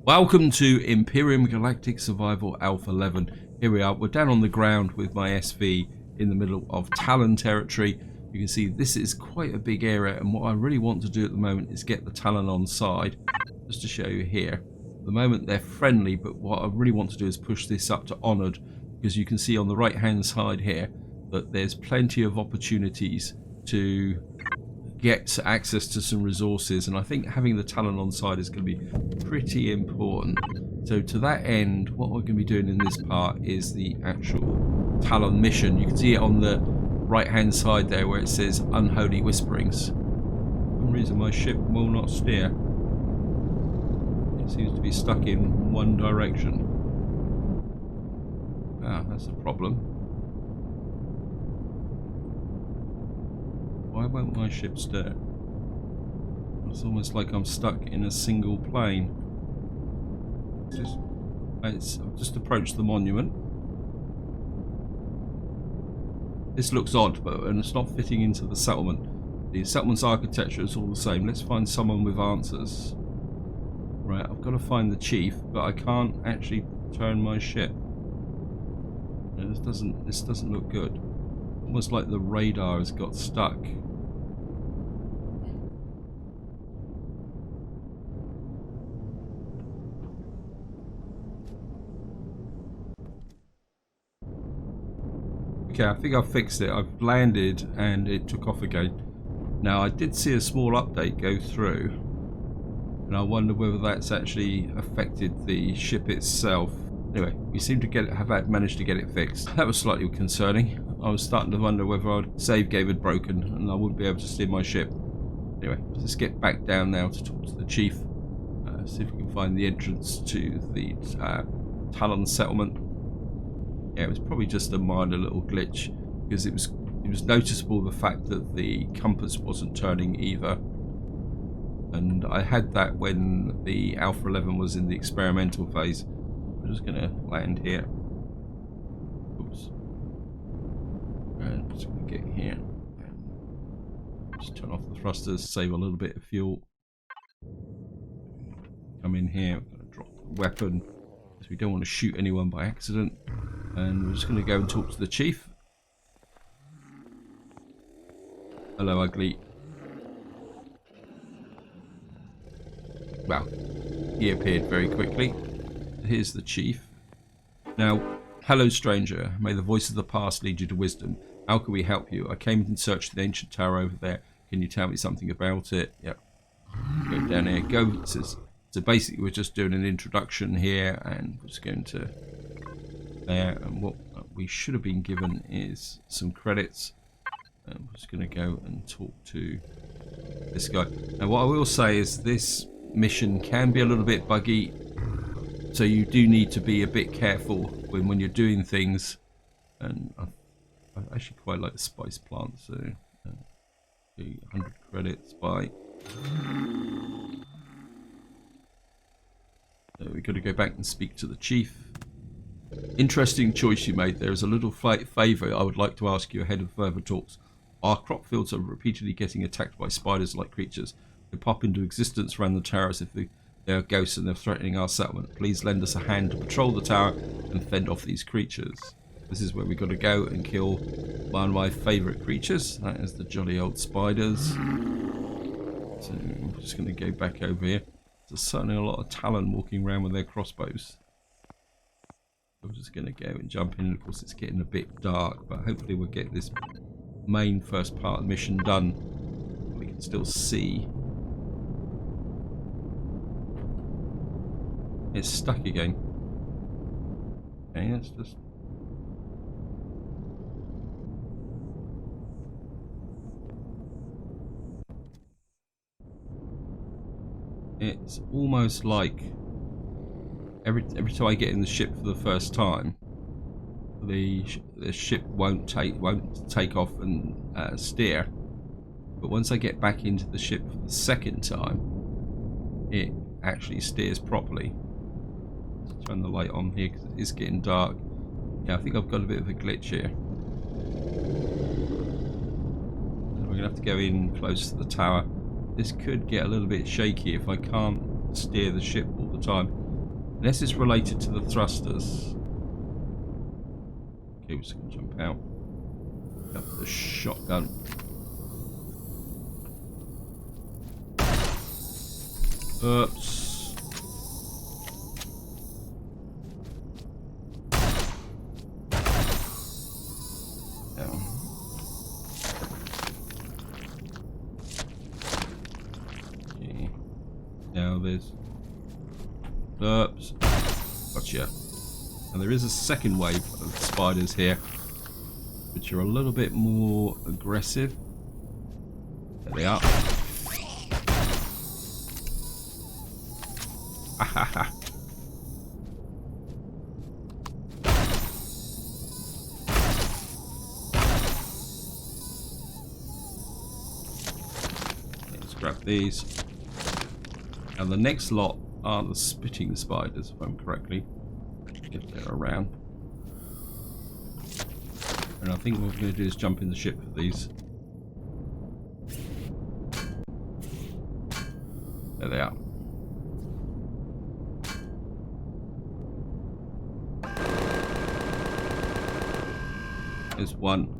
Welcome to Empyrion Galactic Survival Alpha 11. Here we are, we're down on the ground with my SV in the middle of Talon territory. You can see this is quite a big area, and what I really want to do at the moment is get the Talon on side. Just to show you here, at the moment they're friendly, but what I really want to do is push this up to honoured, because you can see on the right hand side here that there's plenty of opportunities to get access to some resources, and I think having the Talon on side is going to be pretty important. So to that end, what we're going to be doing in this part is the actual Talon mission. You can see it on the right hand side there where it says Unholy Whisperings. For some reason my ship will not steer. It seems to be stuck in one direction. Ah, that's a problem. Why won't my ship stir? It's almost like I'm stuck in a single plane. I've just approached the monument. This looks odd, and it's not fitting into the settlement. The settlement's architecture is all the same. Let's find someone with answers. Right, I've got to find the chief, but I can't actually turn my ship. No, this doesn't look good. Almost like the radar has got stuck. Okay, I think I've fixed it. I've landed and it took off again. Now, I did see a small update go through, and I wonder whether that's actually affected the ship itself. Anyway, we seem to have managed to get it fixed. That was slightly concerning. I was starting to wonder whether our save game had broken and I wouldn't be able to steer my ship. Anyway, let's get back down now to talk to the chief. See if we can find the entrance to the Talon settlement. Yeah, it was probably just a minor little glitch, because it was noticeable the fact that the compass wasn't turning either. And I had that when the Alpha 11 was in the experimental phase. I'm just going to land here. Oops. And just going to get here. And just turn off the thrusters, save a little bit of fuel. Come in here, I'm going to drop the weapon, because we don't want to shoot anyone by accident. And we're just going to go and talk to the chief. Hello, ugly. Well, he appeared very quickly. Here's the chief. Now, hello stranger, may the voice of the past lead you to wisdom. How can we help you? I came in search of the ancient tower over there. Can you tell me something about it? Yep. Go down here. Go. So basically we're just doing an introduction here, and we're just going to there, and what we should have been given is some credits. I'm just going to go and talk to this guy. Now what I will say is this mission can be a little bit buggy, so you do need to be a bit careful when you're doing things. And I actually quite like the spice plant, so 100 credits by. So we've got to go back and speak to the chief. Interesting choice you made. There is a little favour I would like to ask you ahead of further talks. Our crop fields are repeatedly getting attacked by spiders-like creatures. They pop into existence around the tower as if they are ghosts and they're threatening our settlement. Please lend us a hand to patrol the tower and fend off these creatures. This is where we've got to go and kill one of my favourite creatures. That is the jolly old spiders. So I'm just going to go back over here. There's certainly a lot of Talon walking around with their crossbows. I'm just going to go and jump in. Of course, it's getting a bit dark, but hopefully we'll get this main first part of the mission done. We can still see. It's stuck again. Okay, let's just... It's almost like every time I get in the ship for the first time, the ship won't take off and steer. But once I get back into the ship for the second time, it actually steers properly. Let's turn the light on here because it is getting dark. Yeah, I think I've got a bit of a glitch here. We're gonna have to go in close to the tower. This could get a little bit shaky if I can't steer the ship all the time. Unless it's related to the thrusters. Okay, we're just going to jump out. Got the shotgun. Oops. Down. Okay. Now there's... Oops. Gotcha. And there is a second wave of spiders here, which are a little bit more aggressive. There they are. Let's grab these. And the next lot are the spitting spiders, if I'm correctly. If they're around. And I think what we're going to do is jump in the ship for these. There they are. There's one.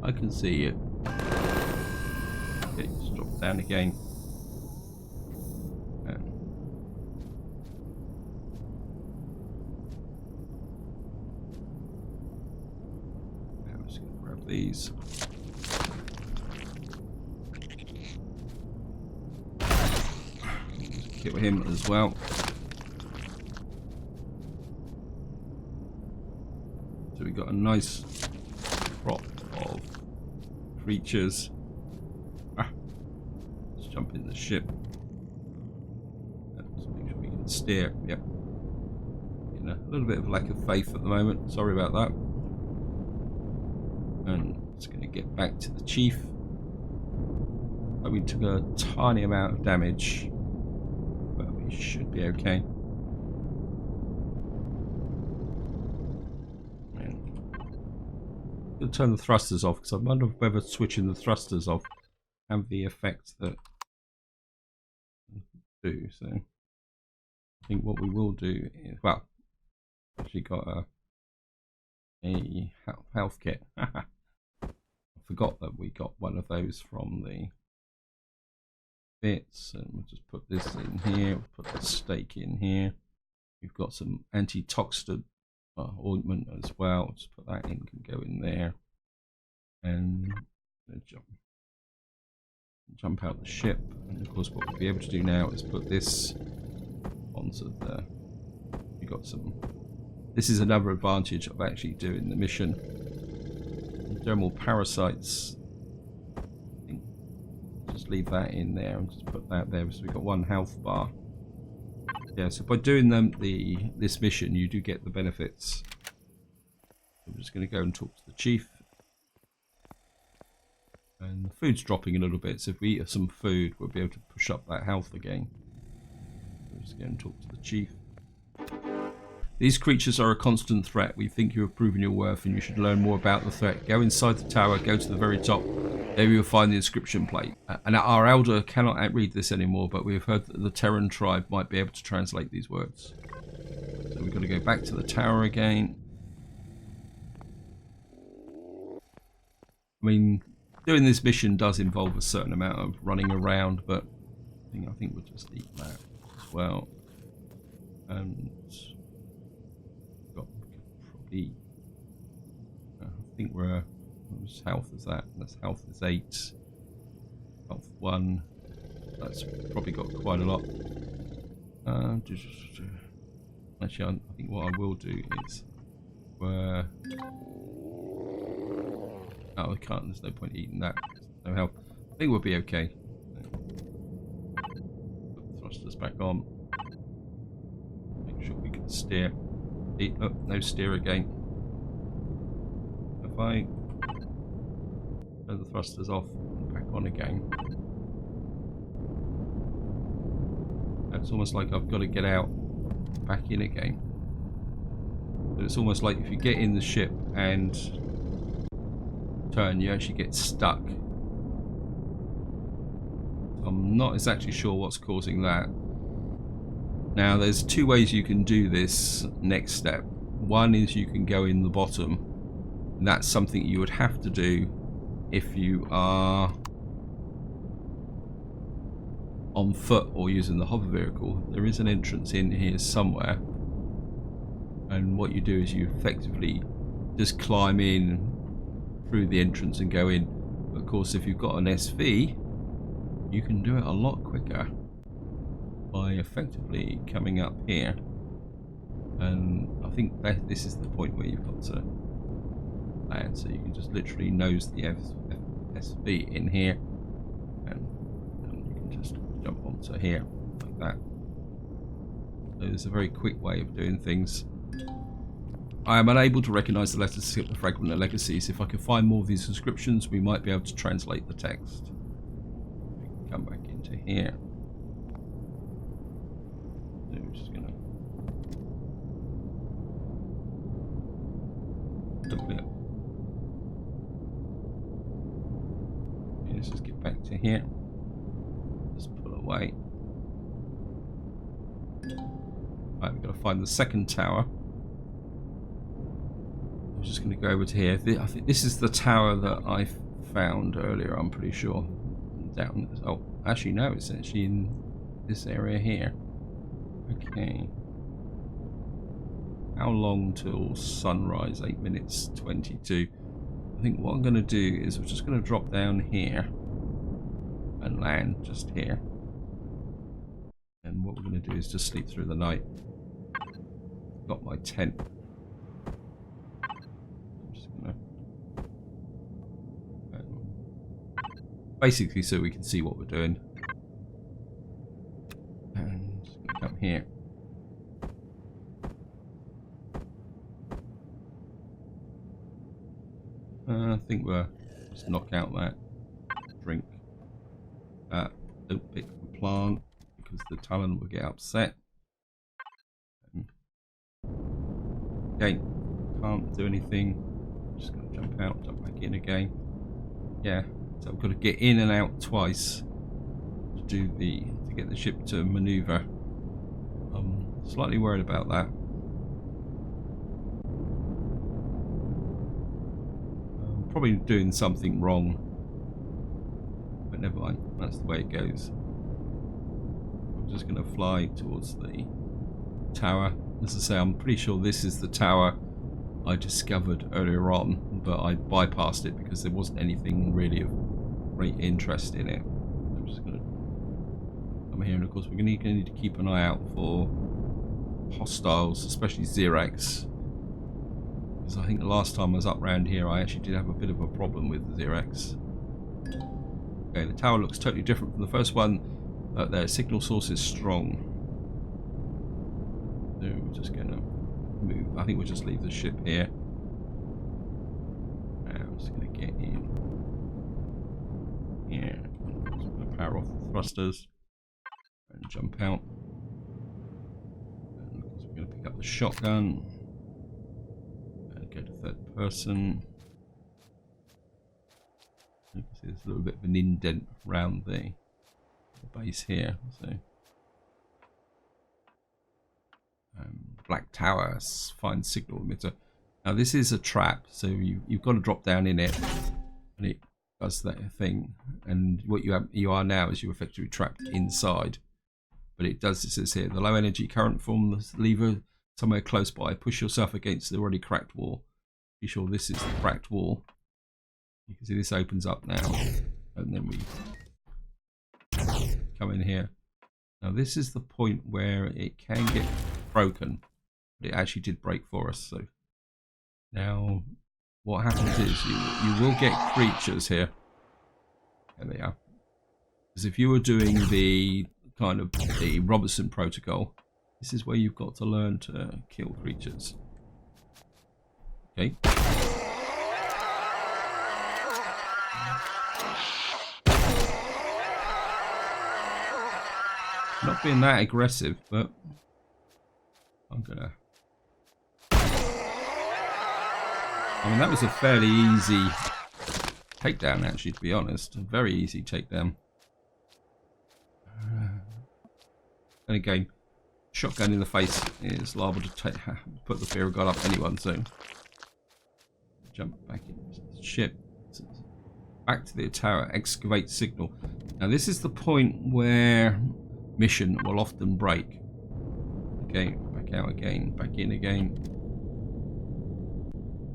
I can see it. Okay, just drop down again. Now I'm just going to grab these. Kill him as well. So we got a nice crop of creatures. Let's jump in the ship. Let's make sure we can steer. Yep. You know, a little bit of lack of faith at the moment. Sorry about that. And it's going to get back to the chief. We took a tiny amount of damage, but we should be okay. I'm going to turn the thrusters off because I wonder whether switching the thrusters off have the effect that do. So I think what we will do is, well, actually got a health kit. I forgot that we got one of those from the bits, and we'll just put this in here. We'll put the steak in here. We've got some anti-toxin ointment as well. Just put that in, can go in there, and jump out the ship. And of course, what we'll be able to do now is put this onto the. We got some. This is another advantage of actually doing the mission. Dermal parasites. Just leave that in there and just put that there. So we've got one health bar. Yeah, so by doing this mission, you do get the benefits. I'm just going to go and talk to the chief. And the food's dropping a little bit, so if we eat some food, we'll be able to push up that health again. We'll just go and talk to the chief. These creatures are a constant threat. We think you have proven your worth and you should learn more about the threat. Go inside the tower, go to the very top. There you will find the inscription plate. And our elder cannot read this anymore, but we have heard that the Terran tribe might be able to translate these words. So we've got to go back to the tower again. I mean, doing this mission does involve a certain amount of running around, but I think we'll just eat that as well. And got probably, I think we're, whose health is that? That's health is 8, health 1. That's probably got quite a lot. Actually, I think what I will do is where. Oh, I can't. There's no point eating that. No health. I think we'll be okay. Put the thrusters back on. Make sure we can steer. Oh, no steer again. If I turn the thrusters off and back on again, it's almost like I've got to get out, back in again. But it's almost like if you get in the ship and turn, you actually get stuck. I'm not exactly sure what's causing that. Now, there's two ways you can do this next step. One is you can go in the bottom, and that's something you would have to do if you are on foot or using the hover vehicle. There is an entrance in here somewhere, and what you do is you effectively just climb in through the entrance and go in. But of course, if you've got an SV, you can do it a lot quicker by effectively coming up here, and I think that this is the point where you've got to land, so you can just literally nose the SV in here, and you can just jump onto here like that. So it's a very quick way of doing things. I am unable to recognise the letters skip the fragment of legacies. If I could find more of these inscriptions, we might be able to translate the text. We can come back into here. So we're just gonna double it. Let's just get back to here. Just pull away. Right, we've got to find the second tower. I'm just going to go over to here. I think this is the tower that I found earlier, I'm pretty sure. Down. Oh, actually, no, it's actually in this area here. Okay. How long till sunrise? 8 minutes 22. I think what I'm going to do is we're just going to drop down here and land just here. And what we're going to do is just sleep through the night. Got my tent. I'm just going to basically so we can see what we're doing. And just going to come here. I think we'll just knock out that drink. Don't pick the plant because the Talon will get upset. Okay, can't do anything. Just gonna jump out, jump back in again. Yeah, so I've got to get in and out twice to get the ship to maneuver. I'm slightly worried about that. Probably doing something wrong, but never mind, that's the way it goes. I'm just going to fly towards the tower. As I say, I'm pretty sure this is the tower I discovered earlier on, but I bypassed it because there wasn't anything really of great interest in it. I'm just going to come here, and of course we're going to need to keep an eye out for hostiles, especially Xerax. Because I think the last time I was up around here, I actually did have a bit of a problem with the Xerax. Okay, the tower looks totally different from the first one, but their signal source is strong. So we're just going to move. I think we'll just leave the ship here. And I'm just going to get in here. I'm just going to power off the thrusters and jump out. And of course we're going to pick up the shotgun. Go to third person. You can see there's a little bit of an indent around the base here. So, black tower, find signal emitter. Now this is a trap, so you've got to drop down in it, and it does that thing. And what you are now is you're effectively trapped inside. But it does. It says here the low energy current from the lever somewhere close by. Push yourself against the already cracked wall. Be sure this is the cracked wall. You can see this opens up now, and then we come in here. Now this is the point where it can get broken, but it actually did break for us. So now what happens is you will get creatures here. There they are. Because if you were doing the kind of the Robertson protocol, this is where you've got to learn to kill creatures. Okay. Not being that aggressive, but I'm gonna. I mean, that was a fairly easy takedown, actually, to be honest. A very easy takedown. And again, shotgun in the face is liable to put the fear of God up anyone, so jump back into the ship. Back to the tower, excavate signal. Now this is the point where mission will often break. Okay, back out again, back in again.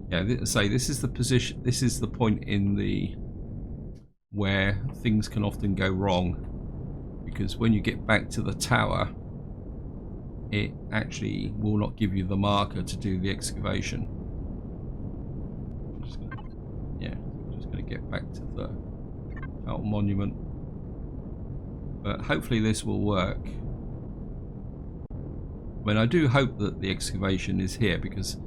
Yeah, this is the position, this is the point in the where things can often go wrong, because when you get back to the tower, it actually will not give you the marker to do the excavation. Just gonna get back to the Talon monument, but hopefully this will work. I mean, I do hope that the excavation is here, because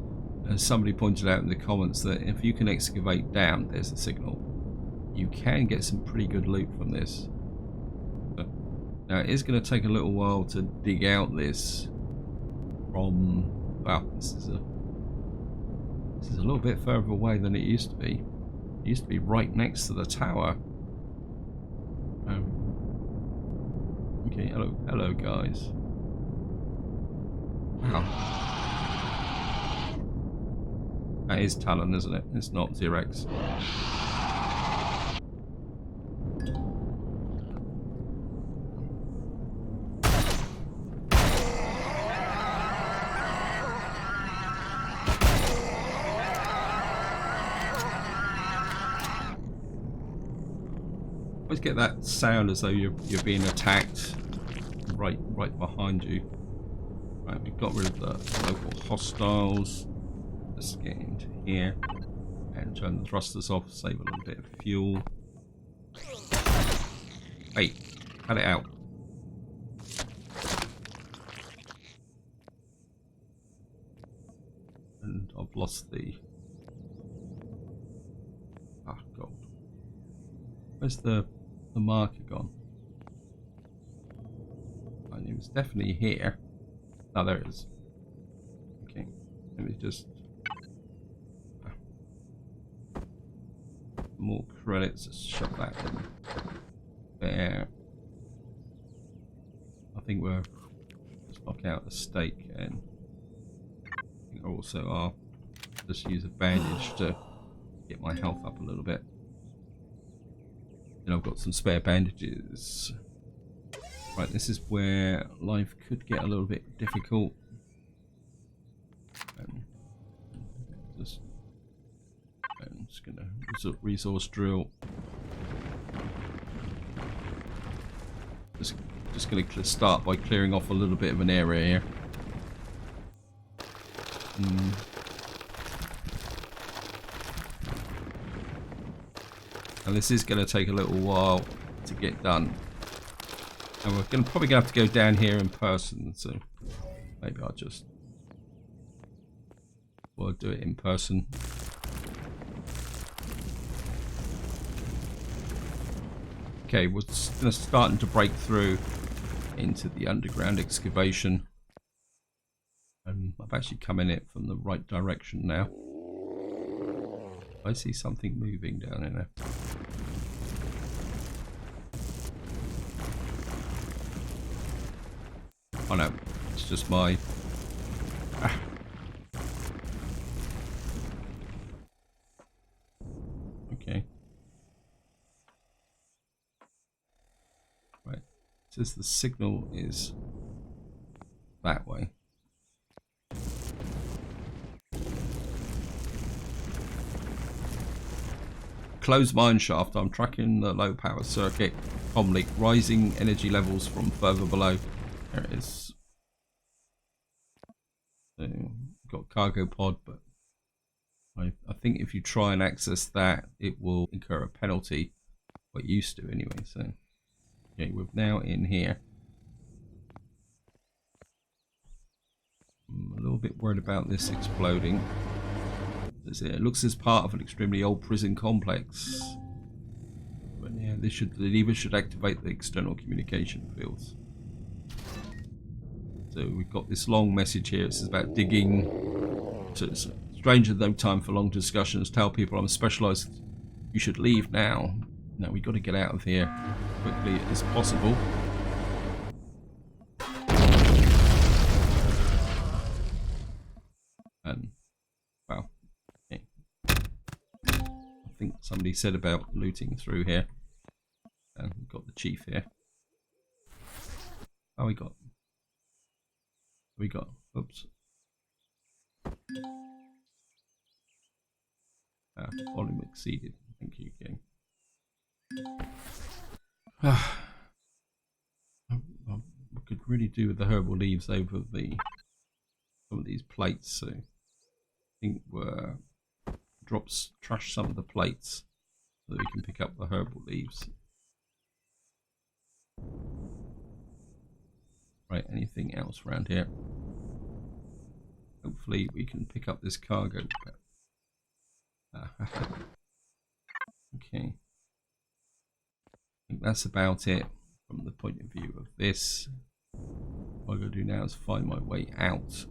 as somebody pointed out in the comments, that if you can excavate down, there's the signal, you can get some pretty good loot from this. But now it is going to take a little while to dig out this from, wow, this is a little bit further away than it used to be. It used to be right next to the tower. Okay, hello guys. Wow. That is Talon, isn't it? It's not Xerex. Always get that sound as though you're being attacked right behind you. Right, we got rid of the local hostiles. Let's get into here and turn the thrusters off, save a little bit of fuel. Hey, cut it out. And I've lost the gold. Where's the marker gone? And it was definitely here. Oh, there it is. Okay, let me just more credits. Let's shove that in there. I think we're just knock out the stake, and I think also I'll just use a bandage to get my health up a little bit. And I've got some spare bandages. Right, this is where life could get a little bit difficult. I'm just gonna resource drill. Just gonna start by clearing off a little bit of an area here. And this is going to take a little while to get done. And we're probably going to have to go down here in person, so maybe I'll do it in person. Okay, we're starting to break through into the underground excavation. And I've actually come in it from the right direction now. I see something moving down in there. Oh no, it's just my... Okay. Right, it says the signal is that way. Closed mine shaft. I'm tracking the low power circuit comm leak, rising energy levels from further below. There it is. So, got cargo pod, but I think if you try and access that, it will incur a penalty. What used to anyway. So, okay, we're now in here. I'm a little bit worried about this exploding. It looks as part of an extremely old prison complex. But yeah, the lever should activate the external communication fields. So we've got this long message here. It says about digging. So it's stranger, no time for long discussions. Tell people I'm a specialised You should leave now. No, we've got to get out of here quickly as possible. And, well, okay. I think somebody said about looting through here. And we've got the chief here. Oh, we got, oops. Volume exceeded. Thank you, game. We could really do with the herbal leaves over some of these plates. So I think we're trash some of the plates so that we can pick up the herbal leaves. Right, anything else around here? Hopefully we can pick up this cargo. Okay. I think that's about it from the point of view of this. What I'm going to do now is find my way out.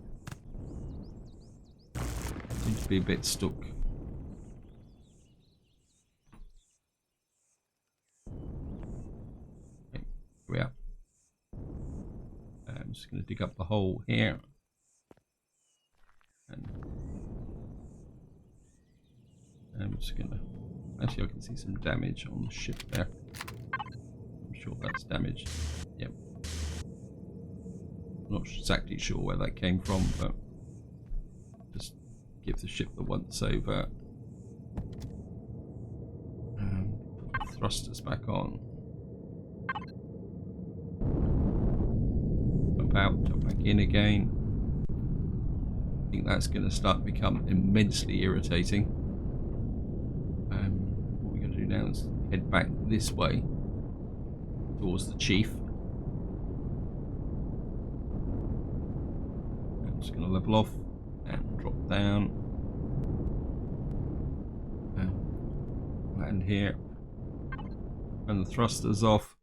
I seem to be a bit stuck. Okay, here we are. I'm just going to dig up the hole here. And I'm just going to... Actually, I can see some damage on the ship there. I'm sure that's damaged. Yep. I'm not exactly sure where that came from, but just give the ship the once over. Put the thrusters back on. Jump out, jump back in again. I think that's going to start to become immensely irritating. What we're going to do now is head back this way towards the chief. I'm just going to level off and drop down and land here. And the thrusters off.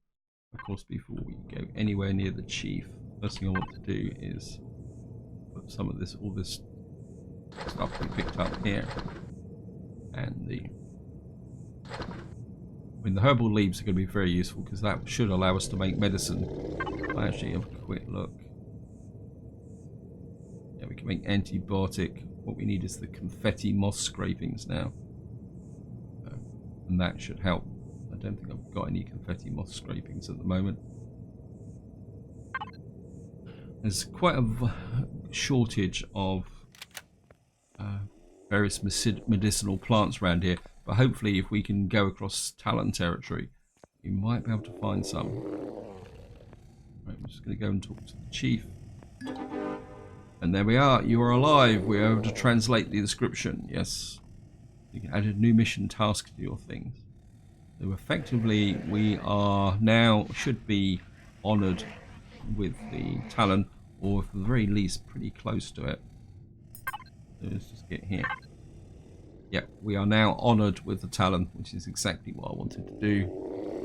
Of course, before we go anywhere near the chief, first thing I want to do is put some of this, all this stuff we picked up here, and the herbal leaves are going to be very useful because that should allow us to make medicine. I'll actually have a quick look. Yeah, we can make antibiotic. What we need is the confetti moss scrapings now, and that should help. I don't think I've got any confetti moss scrapings at the moment. There's quite a shortage of various medicinal plants around here, but hopefully if we can go across Talon territory, we might be able to find some. Right, I'm just going to go and talk to the chief. And there we are. You are alive. We are able to translate the inscription. Yes. You can add a new mission task to your things. So effectively, we are now, should be honoured with the Talon, or at the very least pretty close to it. So let's just get here. Yep, we are now honoured with the Talon, which is exactly what I wanted to do,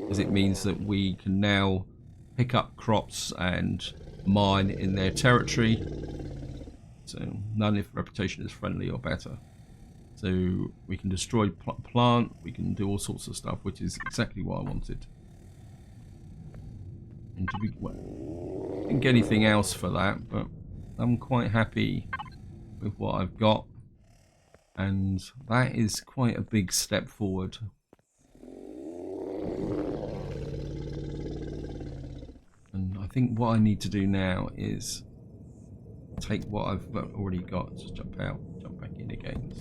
because it means that we can now pick up crops and mine in their territory. So none if reputation is friendly or better. So we can destroy plant, we can do all sorts of stuff, which is exactly what I wanted. And to be, well, I didn't get anything else for that, but I'm quite happy with what I've got. And that is quite a big step forward. And I think what I need to do now is take what I've already got, just jump out, jump back in again.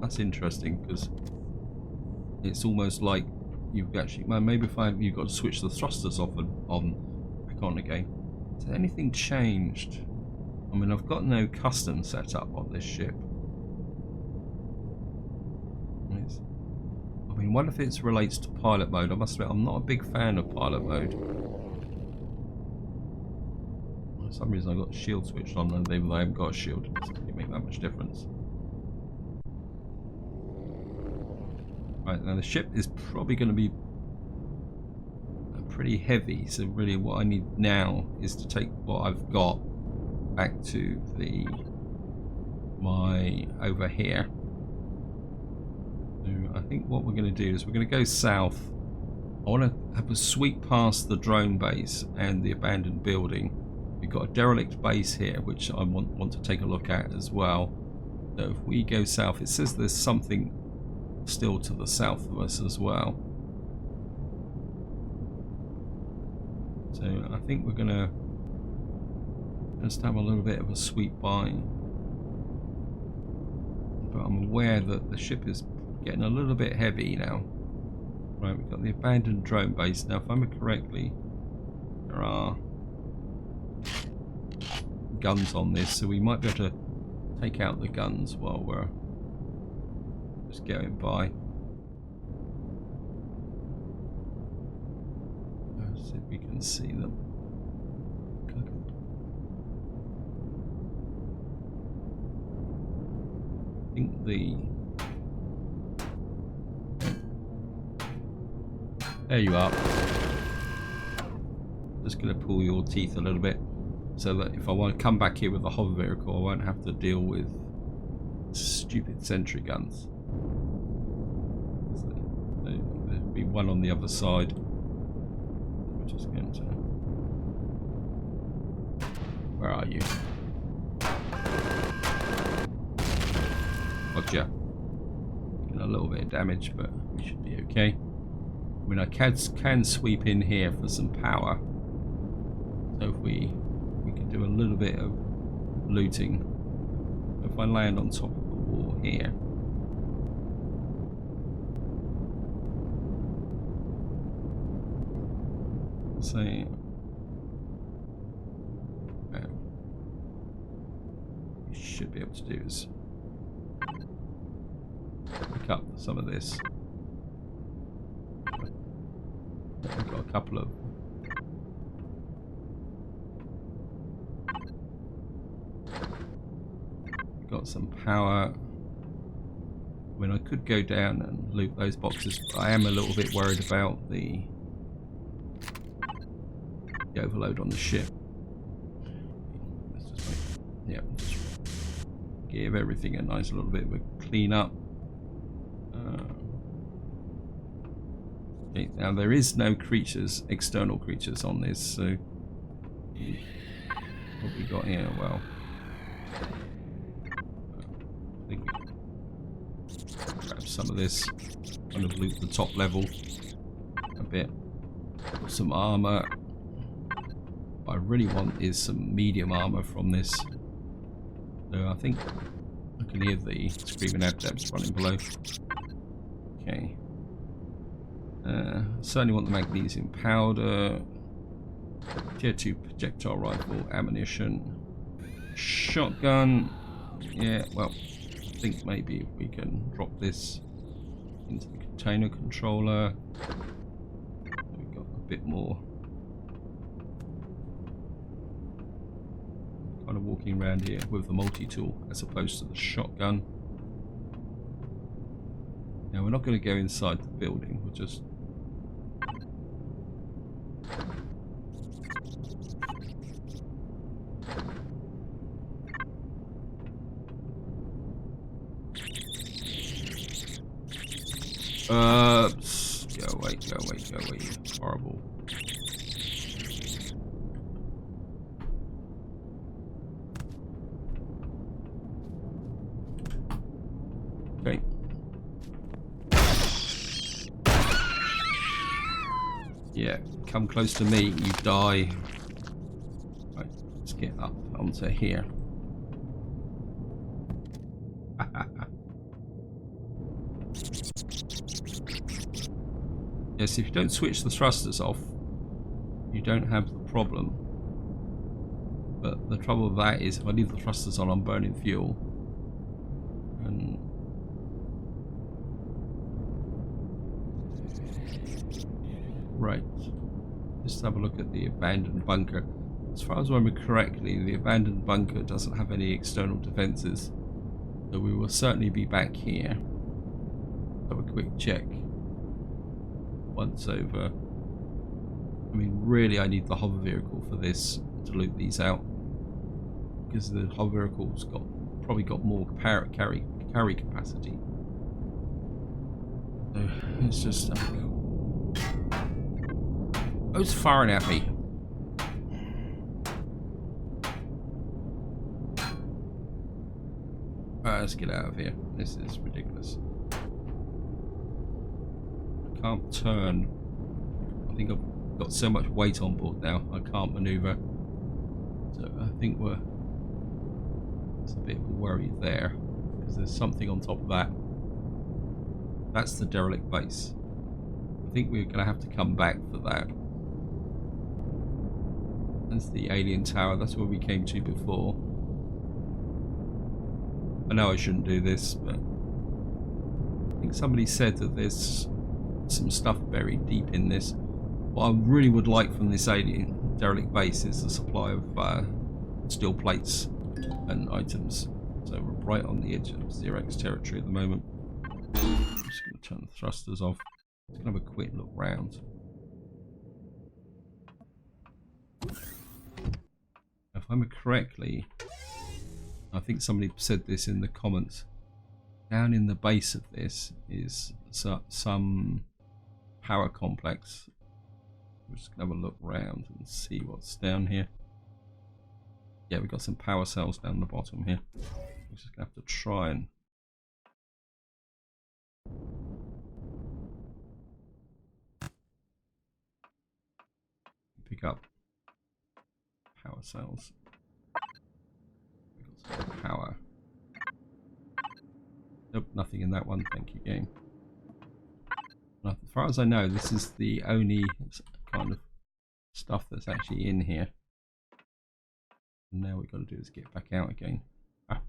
That's interesting because it's almost like you've actually, well, maybe you've got to switch the thrusters off and back on again. Has anything changed? I mean, I've got no custom set up on this ship. I mean, what if it relates to pilot mode? I must admit, I'm not a big fan of pilot mode. For some reason, I've got the shield switched on, and even though I haven't got a shield, it doesn't really make that much difference. Right, now the ship is probably going to be pretty heavy, so really what I need now is to take what I've got back to the over here. So I think what we're going to do is we're going to go south. I want to have a sweep past the drone base and the abandoned building. We've got a derelict base here, which I want to take a look at as well. So if we go south, it says there's something still to the south of us as well. So I think we're going to just have a little bit of a sweep by. But I'm aware that the ship is getting a little bit heavy now. Right, we've got the abandoned drone base. Now, if I remember correctly, there are guns on this, so we might be able to take out the guns while we're just going by. Let's see if we can see them. I think there you are. Just going to pull your teeth a little bit so that if I want to come back here with a hover vehicle, I won't have to deal with stupid sentry guns. There'll be one on the other side. We're just going to... Where are you? Gotcha. Getting a little bit of damage, but we should be okay. I mean, I can sweep in here for some power. So if we can do a little bit of looting. If I land on top of the wall here. So we should be able to do is pick up some of this. We've got a couple of got some power. I mean, I could go down and loot those boxes, but I am a little bit worried about the overload on the ship. Let's just give everything a nice little bit of a clean up. Okay, now there is no creatures, external creatures on this, so what we got here? Well, I think we grab some of this, kind of loot the top level a bit. Some armor. What I really want is some medium armor from this. So I think I can hear the screaming adepts running below. Okay. Certainly want the magnesium powder, tier 2 projectile rifle, ammunition, shotgun. Yeah, well, I think maybe we can drop this into the container controller. We've got a bit more. Kind of walking around here with the multi-tool as opposed to the shotgun. Now we're not going to go inside the building, we'll just go away, you horrible. Okay. Yeah, come close to me, you die. Right, let's get up onto here. Yes, if you don't switch the thrusters off, you don't have the problem. But the trouble with that is if I leave the thrusters on, I'm burning fuel. And right, just have a look at the abandoned bunker. As far as I remember correctly, the abandoned bunker doesn't have any external defenses, so we will certainly be back here. Have a quick check once over. I mean, really I need the hover vehicle for this to loot these out, because the hover vehicle's got probably got more carry capacity. So it's just oh, it's firing at me. Alright, let's get out of here. This is ridiculous. I can't turn. I think I've got so much weight on board now, I can't maneuver. So I think it's a bit of a worry there, because there's something on top of that. That's the derelict base. I think we're going to have to come back for that. That's the alien tower. That's where we came to before. I know I shouldn't do this, but I think somebody said that there's some stuff buried deep in this. What I really would like from this alien derelict base is the supply of steel plates and items. So we're right on the edge of Xerox territory at the moment. I'm just going to turn the thrusters off. Just going to have a quick look round. If I remember correctly, I think somebody said this in the comments, down in the base of this is some power complex. We're just going to have a look round and see what's down here. Yeah, we've got some power cells down the bottom here. We're just going to have to try and pick up power cells. We've got some power. Nope, nothing in that one. Thank you, game. As far as I know, this is the only kind of stuff that's actually in here. And now we've got to do is get back out again. Ah.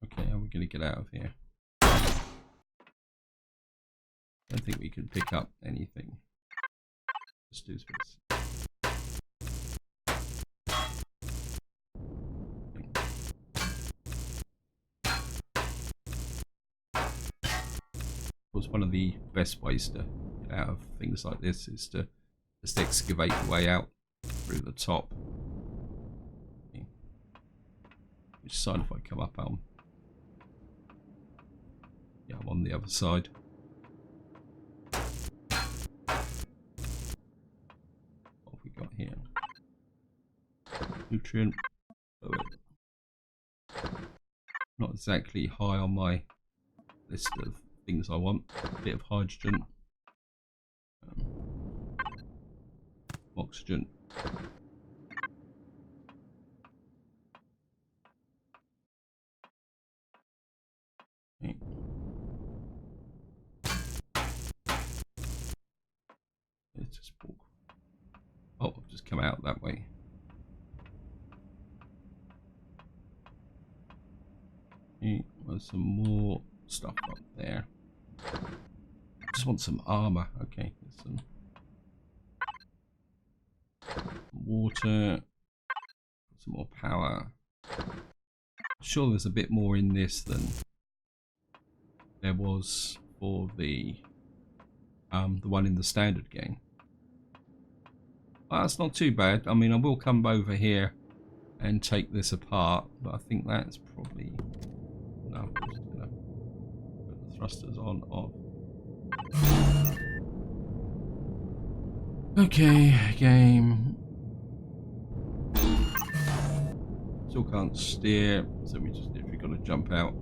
Okay, how are we going to get out of here? I don't think we can pick up anything. Let's do this. One of the best ways to get out of things like this is to just excavate the way out through the top. Okay. Which side if I come up on? Yeah, I'm on the other side. What have we got here? Nutrient. Not exactly high on my list of things I want. A bit of hydrogen, oxygen, okay. Let's just walk. Oh, I've just come out that way. Okay, there's some more stuff up there. Just want some armor. Okay, there's some water, some more power. I'm sure there's a bit more in this than there was for the one in the standard game. Well, that's not too bad. I mean, I will come over here and take this apart, but I think that's probably no. I'm just gonna put the thrusters on off. Okay, game. Still can't steer, so we just literally got to jump out,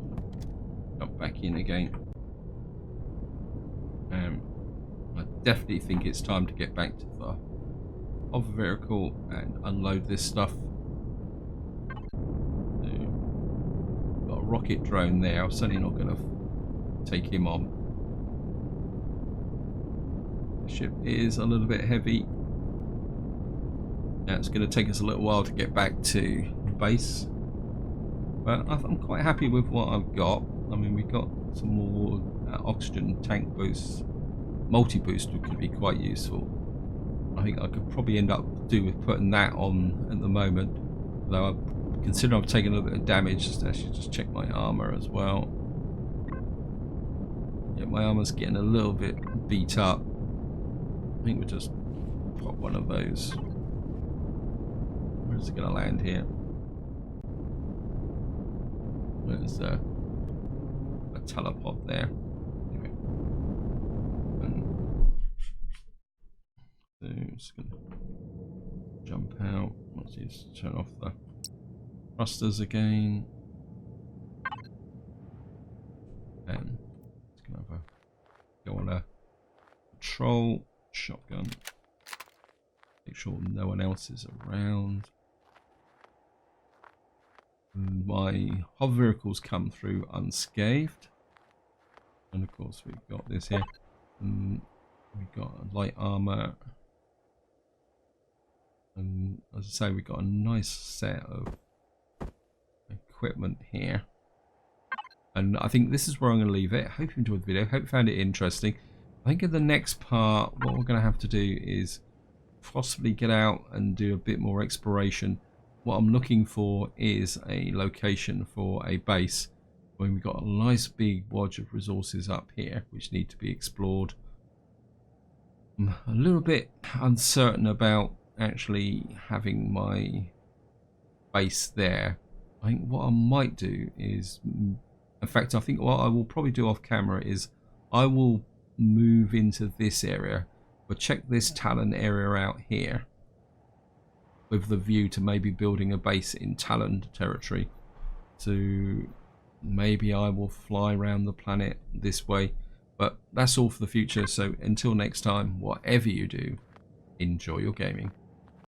jump back in again. I definitely think it's time to get back to the hover vehicle and unload this stuff. Got a rocket drone there. I'm certainly not going to take him on. The ship is a little bit heavy. Now it's going to take us a little while to get back to base, but I'm quite happy with what I've got. I mean, we've got some more oxygen tank boosts. Multi-boost could be quite useful. I think I could probably end up with putting that on at the moment, though I consider I've taken a little bit of damage. Just actually just check my armor as well. Yeah, my armor's getting a little bit beat up. I think we're just pop one of those. Where's it going to land here? There's a telepod there. Anyway. So just going to jump out. Let's just turn off the thrusters again. And it's going to have a go on a patrol shotgun. Make sure no one else is around. My hover vehicles come through unscathed, and of course we've got this here. We've got light armor, and as I say, we've got a nice set of equipment here. And I think this is where I'm going to leave it. Hope you enjoyed the video. Hope you found it interesting. I think in the next part, what we're going to have to do is possibly get out and do a bit more exploration. What I'm looking for is a location for a base when we've got a nice big wodge of resources up here which need to be explored. I'm a little bit uncertain about actually having my base there. I think what I might do is, in fact, I think what I will probably do off camera is I will move into this area, but check this Talon area out here with the view to maybe building a base in Talon territory. So maybe I will fly around the planet this way, but that's all for the future. So until next time, whatever you do, enjoy your gaming.